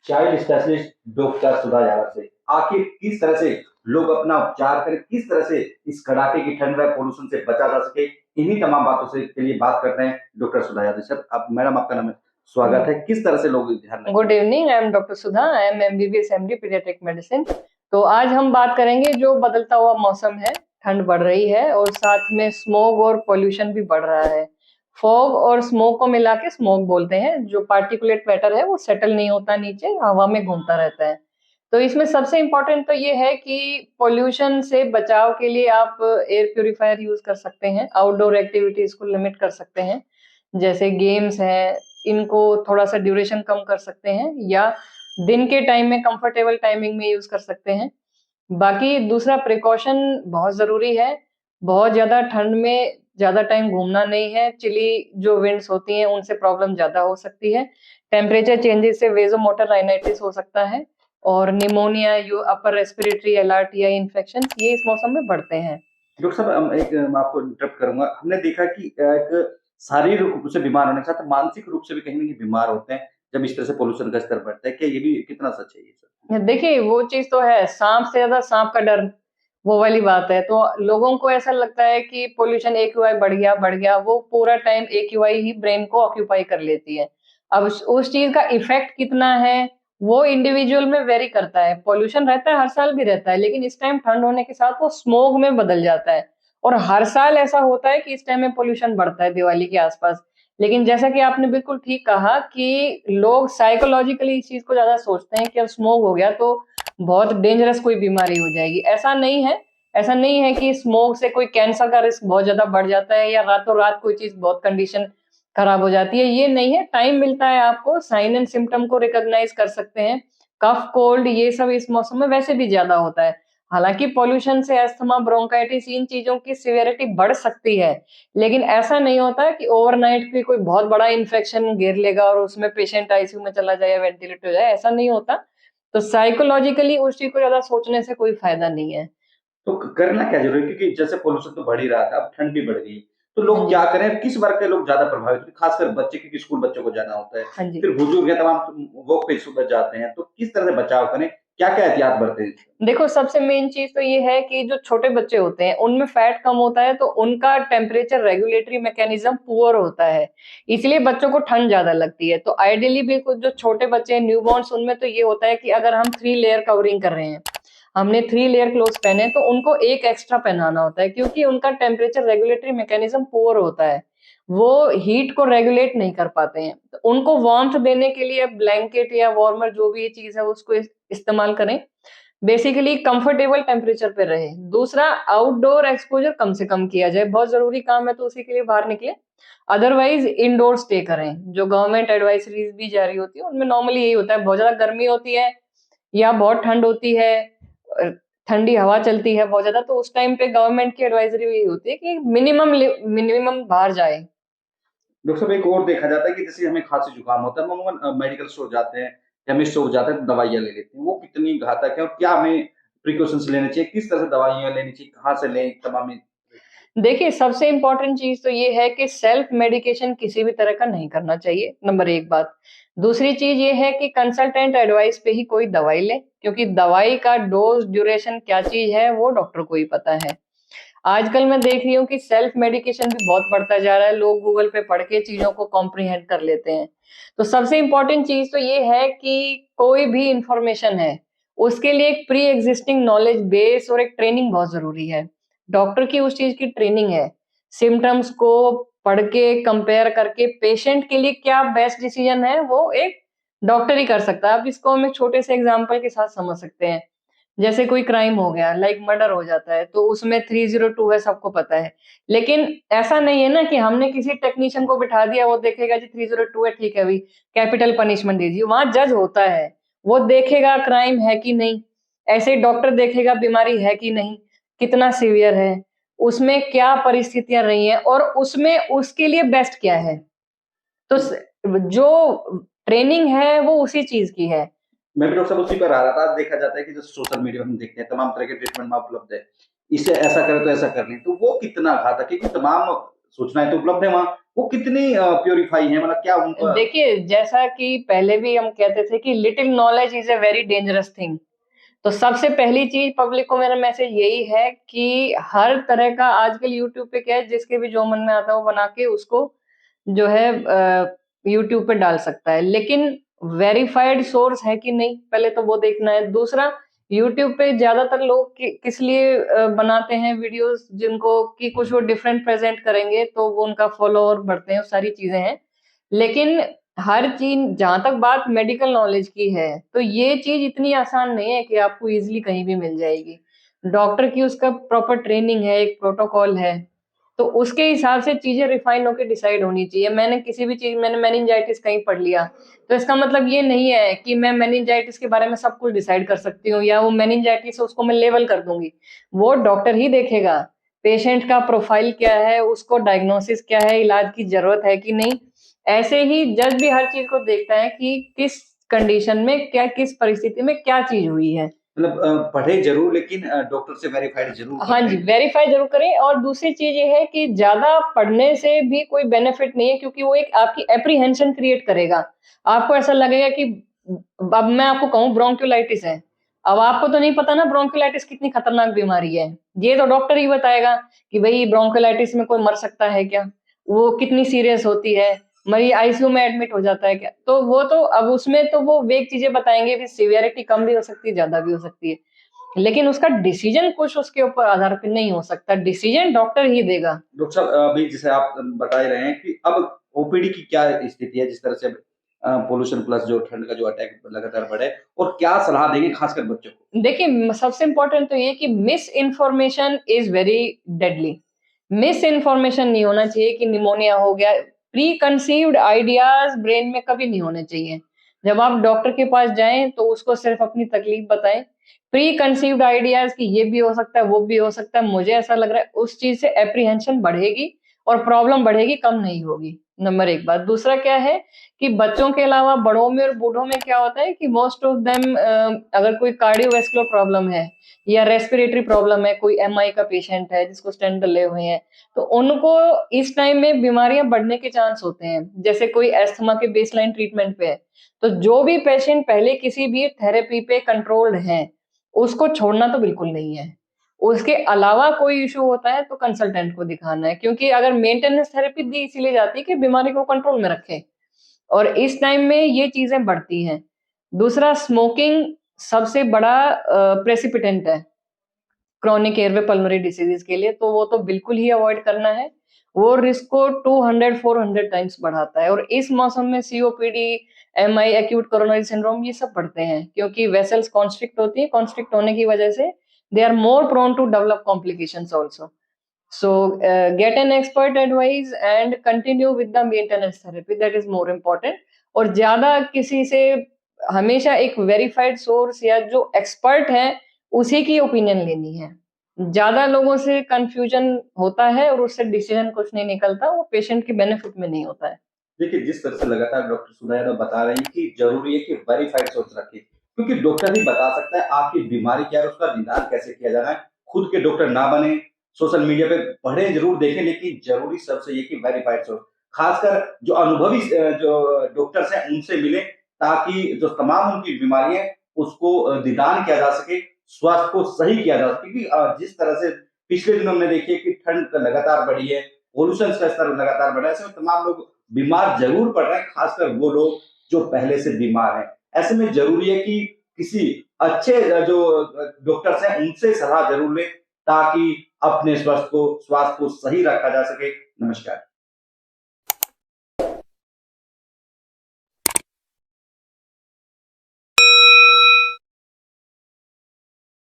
Child specialist doctor सुधा यादव से आखिर किस तरह से लोग अपना उपचार करें, किस तरह से इस कड़ाके की ठंड व पोल्यूशन से बचा जा सके, इन्हीं तमाम बातों से के लिए बात करते हैं डॉक्टर सुधा यादव सर। अब मैडम आपका नाम है, स्वागत है। किस तरह से लोग ध्यान रखें? Good evening, I am doctor Sudha, I am MBBS MD paediatric medicine. तो आज हम बात करेंगे जो बदलता हुआ मौसम है, ठंड बढ़ रही है और साथ में स्मोग और पोल्यूशन भी बढ़ रहा है। फॉग और स्मोक को मिला के स्मोक बोलते हैं। जो पार्टिकुलेट मैटर है वो सेटल नहीं होता, नीचे हवा में घूमता रहता है। तो इसमें सबसे इम्पोर्टेंट तो ये है कि पोल्यूशन से बचाव के लिए आप एयर प्यूरिफायर यूज कर सकते हैं, आउटडोर एक्टिविटीज को लिमिट कर सकते हैं, जैसे गेम्स हैं, इनको थोड़ा सा ड्यूरेशन कम कर सकते हैं या दिन के टाइम में कंफर्टेबल टाइमिंग में यूज कर सकते हैं। बाकी दूसरा प्रिकॉशन बहुत जरूरी है। बहुत ज्यादा ठंड में ज्यादा टाइम घूमना नहीं है। चिली जो विंड्स होती हैं उनसे प्रॉब्लम ज्यादा हो सकती है। टेम्परेचर चेंजेस से वेजोमोटर राइनाइटिस हो सकता है और pneumonia, you upper respiratory alert या इन्फेक्शन ये इस मौसम में बढ़ते हैं। डॉक्टर साहब, मैं आपको इंटरप्ट करूंगा। हमने देखा कि एक शारीरिक रूप से बीमार होने के साथ मानसिक रूप से भी कहीं ना कहीं बीमार होते हैं जब इस तरह से पोल्यूशन का स्तर बढ़ता है। क्या ये भी कितना सच है ये सर? देखिए वो चीज तो है, सांप से ज्यादा सांप का डर, वो वाली बात है। तो लोगों को ऐसा लगता है कि पोल्यूशन एक्यूआई बढ़ गया, वो पूरा टाइम एक्यूआई ही ब्रेन को ऑक्यूपाई कर लेती है। अब उस चीज का इफेक्ट कितना है वो इंडिविजुअल में वेरी करता है। पोल्यूशन रहता है, हर साल भी रहता है, लेकिन इस टाइम ठंड होने के साथ वो स्मोग में बदल जाता है। और हर साल ऐसा होता है कि इस टाइम में पोल्यूशन बढ़ता है दिवाली के आसपास। लेकिन जैसा कि आपने बिल्कुल ठीक कहा कि लोग साइकोलॉजिकली इस चीज को ज्यादा सोचते हैं कि अब स्मोक हो गया तो बहुत डेंजरस कोई बीमारी हो जाएगी। ऐसा नहीं है। ऐसा नहीं है कि स्मोक से कोई कैंसर का रिस्क बहुत ज्यादा बढ़ जाता है या रातों रात कोई चीज बहुत कंडीशन खराब हो जाती है, ये नहीं है। टाइम मिलता है आपको, साइन एंड सिम्टम को रिकॉग्नाइज कर सकते हैं। कफ कोल्ड ये सब इस मौसम में वैसे भी ज्यादा होता है। हालांकि पॉल्यूशन से अस्थमा, ब्रोंकाइटिस इन चीजों की सिवियरिटी बढ़ सकती है, लेकिन ऐसा नहीं होता है कि ओवरनाइट भी कोई बहुत बड़ा इन्फेक्शन घेर लेगा और उसमें पेशेंट आईसीयू में चला जाए या वेंटिलेट हो जाए, ऐसा नहीं होता। तो साइकोलॉजिकली उस चीज को ज्यादा सोचने से कोई फायदा नहीं है। तो करना क्या जरूरी है? क्योंकि जैसे पोल्यूशन तो बढ़ ही रहा था, अब ठंड भी बढ़ गई, तो हाँ लोग जी। क्या करें? किस वर्ग के लोग ज्यादा प्रभावित होते हैं? खासकर बच्चे, क्योंकि स्कूल बच्चों को जाना होता है, हाँ जी। फिर बुजुर्ग है, तमाम वर्क पे सुबह जाते हैं, तो किस तरह से बचाव करें? क्या क्या एहतियात बरतें? देखो सबसे मेन चीज तो ये है कि जो छोटे बच्चे होते हैं उनमें फैट कम होता है, तो उनका टेम्परेचर रेगुलेटरी मैकेनिज्म पुअर होता है, इसलिए बच्चों को ठंड ज्यादा लगती है। तो आइडियली भी कुछ जो छोटे बच्चे हैं, न्यूबॉर्न्स, उनमें तो ये होता है कि अगर हम 3 लेयर कवरिंग कर रहे हैं, हमने 3 लेयर क्लोथ पहने हैं, तो उनको एक एक्स्ट्रा पहनाना होता है, क्योंकि उनका टेम्परेचर रेगुलेटरी मैकेनिज्म पुअर होता है, वो हीट को रेगुलेट नहीं कर पाते हैं। तो उनको वार्मथ देने के लिए ब्लैंकेट या वार्मर जो भी ये चीज है उसको इस्तेमाल करें। बेसिकली कंफर्टेबल टेम्परेचर पे रहे। दूसरा, आउटडोर एक्सपोजर कम से कम किया जाए। बहुत जरूरी काम है तो उसी के लिए बाहर निकले। अदरवाइज इंडोर स्टे करें। जो गवर्नमेंट एडवाइजरीज भी जारी होती है उनमें नॉर्मली यही होता है, बहुत ज्यादा गर्मी होती है या बहुत ठंड होती है, अ, ठंडी हवा चलती है बहुत ज्यादा, तो उस टाइम पे गवर्नमेंट की एडवाइजरी यही होती है कि मिनिमम मिनिमम बाहर जाए। डॉक्टर साहब, एक और देखा जाता है कि जैसे हमें खांसी जुकाम होता है, हम अमूमन मेडिकल स्टोर जाते हैं, केमिस्ट स्टोर जाते हैं, तो दवाइयाँ ले लेते हैं। वो कितनी घातक है और क्या हमें प्रिकॉशंस लेने चाहिए? किस तरह से दवाइयाँ लेनी चाहिए? कहाँ से लें? तमाम देखिए सबसे इंपॉर्टेंट चीज तो ये है कि सेल्फ मेडिकेशन किसी भी तरह का नहीं करना चाहिए, नंबर एक बात। दूसरी चीज ये है कि कंसल्टेंट एडवाइस पे ही कोई दवाई ले, क्योंकि दवाई का डोज ड्यूरेशन क्या चीज है वो डॉक्टर को ही पता है। आजकल मैं देख रही हूँ कि सेल्फ मेडिकेशन भी बहुत बढ़ता जा रहा है, लोग गूगल पे पढ़ के चीजों को कॉम्प्रिहेंड कर लेते हैं। तो सबसे इंपॉर्टेंट चीज तो ये है कि कोई भी इंफॉर्मेशन है उसके लिए एक प्री एग्जिस्टिंग नॉलेज बेस और एक ट्रेनिंग बहुत जरूरी है। डॉक्टर की उस चीज की ट्रेनिंग है। सिम्टम्स को पढ़ के कंपेयर करके पेशेंट के लिए क्या बेस्ट डिसीजन है वो एक डॉक्टर ही कर सकता है। अब इसको हम एक छोटे से एग्जाम्पल के साथ समझ सकते हैं। जैसे कोई क्राइम हो गया, लाइक मर्डर हो जाता है, तो उसमें 302 है, सबको पता है। लेकिन ऐसा नहीं है ना कि हमने किसी टेक्नीशियन को बिठा दिया, वो देखेगा जी 302 है, ठीक है अभी कैपिटल पनिशमेंट दीजिए। वहां जज होता है, वो देखेगा क्राइम है कि नहीं। ऐसे ही डॉक्टर देखेगा बीमारी है कि नहीं, कितना सीवियर है, उसमें क्या परिस्थितियां रही हैं और उसमें उसके लिए बेस्ट क्या है। तो जो ट्रेनिंग है वो उसी चीज की है। मैं भी डॉक्टर साहब उसी पर आ रहा था। देखा जाता है कि जैसे सोशल मीडिया में हम देखते हैं तमाम तरह के ट्रीटमेंट वहाँ उपलब्ध है। इससे ऐसा करें तो ऐसा कर लें, तो वो कितना घातक है? क्योंकि तमाम सूचनाएँ तो उपलब्ध है वहाँ, वो कितनी प्योरीफाई है, मतलब क्या उनका? देखिए, जैसा कि पहले भी हम कहते थे कि little knowledge is a very dangerous thing. तो सबसे पहली चीज पब्लिक को मेरा मैसेज यही है कि हर तरह का आजकल यूट्यूब पे क्या है, जिसके भी जो मन में आता है वो बना के उसको जो है यूट्यूब पे डाल सकता है, लेकिन वेरीफाइड सोर्स है कि नहीं पहले तो वो देखना है। दूसरा, यूट्यूब पे ज्यादातर लोग किस लिए बनाते हैं वीडियोस, जिनको कि कुछ वो डिफरेंट प्रेजेंट करेंगे तो वो उनका फॉलोअर बढ़ते हैं, वो सारी चीजें हैं। लेकिन हर चीज, जहां तक बात मेडिकल नॉलेज की है, तो ये चीज इतनी आसान नहीं है कि आपको इजीली कहीं भी मिल जाएगी। डॉक्टर की उसका प्रॉपर ट्रेनिंग है, एक प्रोटोकॉल है, तो उसके हिसाब से चीजें रिफाइन होकर डिसाइड होनी चाहिए। मैंने किसी भी चीज, मैंने मेनिंजाइटिस कहीं पढ़ लिया, तो इसका मतलब ये नहीं है कि मैं मेनिंजाइटिस के बारे में सब कुछ डिसाइड कर सकती हूँ, या वो मेनिंजाइटिस है उसको मैं लेवल कर दूंगी। वो डॉक्टर ही देखेगा, पेशेंट का प्रोफाइल क्या है, उसको डायग्नोसिस क्या है, इलाज की जरूरत है कि नहीं। ऐसे ही जज भी हर चीज को देखता है कि किस कंडीशन में क्या, किस परिस्थिति में क्या चीज हुई है। मतलब पढ़े जरूर, लेकिन डॉक्टर से वेरीफाइड जरूर हाँ जी, करें। वेरीफाई जरूर करें। और दूसरी चीज ये है कि ज्यादा पढ़ने से भी कोई बेनिफिट नहीं है, क्योंकि वो एक आपकी एप्रीहेंशन क्रिएट करेगा। आपको ऐसा लगेगा कि अब मैं आपको कहूँ ब्रोंकियोलाइटिस है, अब आपको तो नहीं पता ना ब्रोंकियोलाइटिस कितनी खतरनाक बीमारी है। ये तो डॉक्टर ही बताएगा कि भाई ब्रोंकियोलाइटिस में कोई मर सकता है क्या, वो कितनी सीरियस होती है, मरीज आईसीयू में एडमिट हो जाता है क्या। तो वो तो अब उसमें तो वो वेग चीजें बताएंगे, फिर सिवियरिटी कम भी हो सकती है, ज्यादा भी हो सकती है, लेकिन उसका डिसीजन कुछ उसके ऊपर आधारित नहीं हो सकता, डिसीजन डॉक्टर ही देगा। डॉक्टर साहब, अभी जैसे आप बता ही रहे हैं कि अब ओपीडी की क्या स्थिति है, जिस तरह से पोल्यूशन प्लस जो ठंड का जो अटैक लगातार बढ़े, और क्या सलाह देंगे खासकर बच्चों को? देखिए, सबसे इंपॉर्टेंट तो ये कि miss information is very deadly. Miss information नहीं होना चाहिए कि निमोनिया हो गया। प्री कंसीव्ड आइडियाज ब्रेन में कभी नहीं होने चाहिए। जब आप डॉक्टर के पास जाएं तो उसको सिर्फ अपनी तकलीफ बताएं। प्री कंसीव्ड आइडियाज कि ये भी हो सकता है, वो भी हो सकता है, मुझे ऐसा लग रहा है, उस चीज से एप्रीहेंशन बढ़ेगी और प्रॉब्लम बढ़ेगी, कम नहीं होगी। नंबर एक बात। दूसरा क्या है कि बच्चों के अलावा बड़ों में और बूढ़ों में क्या होता है कि मोस्ट ऑफ देम, अगर कोई कार्डियोवैस्कुलर प्रॉब्लम है या रेस्पिरेटरी प्रॉब्लम है, कोई एमआई का पेशेंट है जिसको स्टेंट डले हुए हैं, तो उनको इस टाइम में बीमारियां बढ़ने के चांस होते हैं। जैसे कोई एस्थमा के बेसलाइन ट्रीटमेंट पे है, तो जो भी पेशेंट पहले किसी भी थेरेपी पे कंट्रोल्ड है, उसको छोड़ना तो बिल्कुल नहीं है। उसके अलावा कोई इशू होता है तो कंसल्टेंट को दिखाना है, क्योंकि अगर मेंटेनेंस थेरेपी दी इसीलिए जाती है कि बीमारी को कंट्रोल में रखे, और इस टाइम में ये चीजें बढ़ती हैं। दूसरा, स्मोकिंग सबसे बड़ा प्रेसिपिटेंट है क्रॉनिक एयरवे पल्मोनरी डिसीजेज के लिए, तो वो तो बिल्कुल ही अवॉइड करना है। वो रिस्क को 200-400 टाइम्स बढ़ाता है, और इस मौसम में COPD, MI, acute coronary syndrome, ये सब बढ़ते हैं, क्योंकि वेसल्स कॉन्स्ट्रिक्ट होती है। कॉन्स्ट्रिक्ट होने की वजह से they are more prone to develop complications also. So get an expert advice and continue with the maintenance therapy, that is more important। और ज्यादा किसी से, हमेशा एक वेरीफाइड सोर्स या जो एक्सपर्ट है उसी की ओपिनियन लेनी है। ज्यादा लोगों से कंफ्यूजन होता है और उससे डिसीजन कुछ नहीं निकलता, वो पेशेंट के बेनिफिट में नहीं होता है। देखिए, जिस तरह से लगातार डॉक्टर सुधा यादव बता रहे हैं कि जरूरी है कि वेरीफाइड सोर्स रखें, क्योंकि डॉक्टर ही बता सकता है आपकी बीमारी क्या है, उसका निदान कैसे किया जाना है। खुद के डॉक्टर ना बने, सोशल मीडिया पे पढ़े जरूर देखें, लेकिन जरूरी सबसे ये कि वेरीफाइड सोर्स, खासकर जो अनुभवी जो डॉक्टर्स हैं उनसे मिले, ताकि जो तमाम उनकी बीमारी है उसको निदान किया जा सके, स्वास्थ्य को सही किया जा सके। क्योंकि जिस तरह से पिछले दिनों हमने देखी है कि ठंड लगातार बढ़ी है, पोल्यूशन का स्तर लगातार बढ़ा है, ऐसे में तमाम लोग बीमार जरूर पड़ रहे हैं, खासकर वो लोग जो पहले से बीमार हैं। ऐसे में जरूरी है कि किसी अच्छे जो डॉक्टर्स हैं उनसे सलाह जरूर लें, ताकि अपने स्वास्थ्य को सही रखा जा सके। नमस्कार।